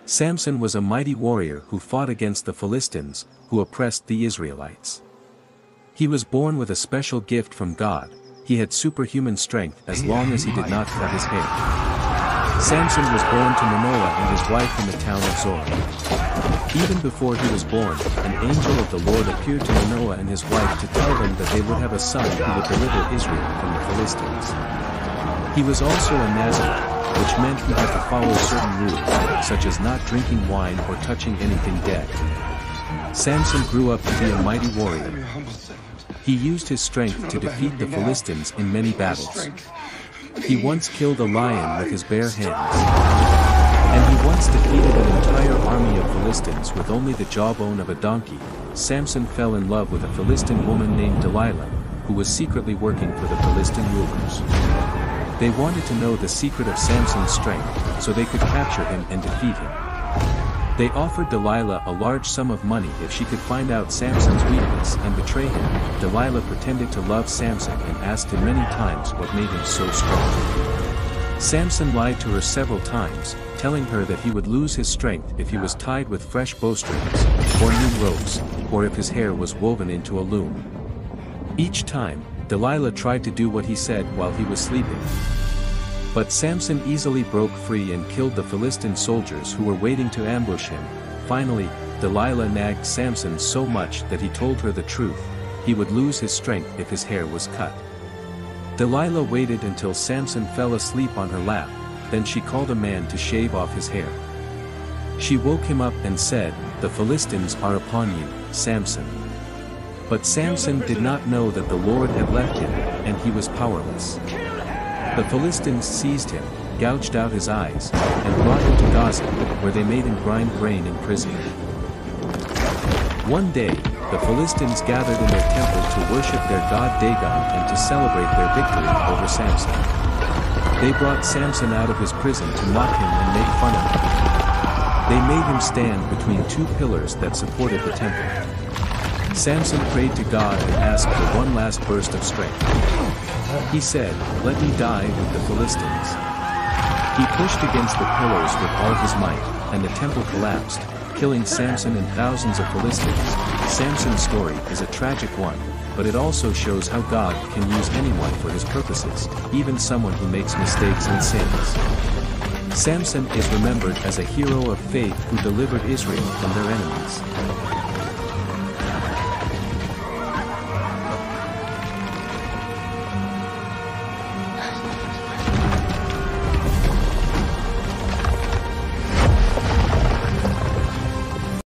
Samson was a mighty warrior who fought against the Philistines, who oppressed the Israelites. He was born with a special gift from God. He had superhuman strength as long as he did not cut his hair. Samson was born to Manoah and his wife in the town of Zorah. Even before he was born, an angel of the Lord appeared to Manoah and his wife to tell them that they would have a son who would deliver Israel from the Philistines. He was also a Nazarite, which meant he had to follow certain rules, such as not drinking wine or touching anything dead. Samson grew up to be a mighty warrior. He used his strength to defeat the Philistines in many battles. He once killed a lion with his bare hands. And he once defeated an entire army of Philistines with only the jawbone of a donkey. Samson fell in love with a Philistine woman named Delilah, who was secretly working for the Philistine rulers. They wanted to know the secret of Samson's strength, so they could capture him and defeat him. They offered Delilah a large sum of money if she could find out Samson's weakness and betray him. Delilah pretended to love Samson and asked him many times what made him so strong. Samson lied to her several times, telling her that he would lose his strength if he was tied with fresh bowstrings, or new ropes, or if his hair was woven into a loom. Each time, Delilah tried to do what he said while he was sleeping. But Samson easily broke free and killed the Philistine soldiers who were waiting to ambush him. Finally, Delilah nagged Samson so much that he told her the truth: he would lose his strength if his hair was cut. Delilah waited until Samson fell asleep on her lap, then she called a man to shave off his hair. She woke him up and said, "The Philistines are upon you, Samson." But Samson did not know that the Lord had left him, and he was powerless. The Philistines seized him, gouged out his eyes, and brought him to Gaza, where they made him grind grain in prison. One day, the Philistines gathered in their temple to worship their god Dagon and to celebrate their victory over Samson. They brought Samson out of his prison to mock him and make fun of him. They made him stand between two pillars that supported the temple. Samson prayed to God and asked for one last burst of strength. He said, "Let me die with the Philistines." He pushed against the pillars with all his might, and the temple collapsed, killing Samson and thousands of Philistines. Samson's story is a tragic one, but it also shows how God can use anyone for his purposes, even someone who makes mistakes and sins. Samson is remembered as a hero of faith who delivered Israel from their enemies.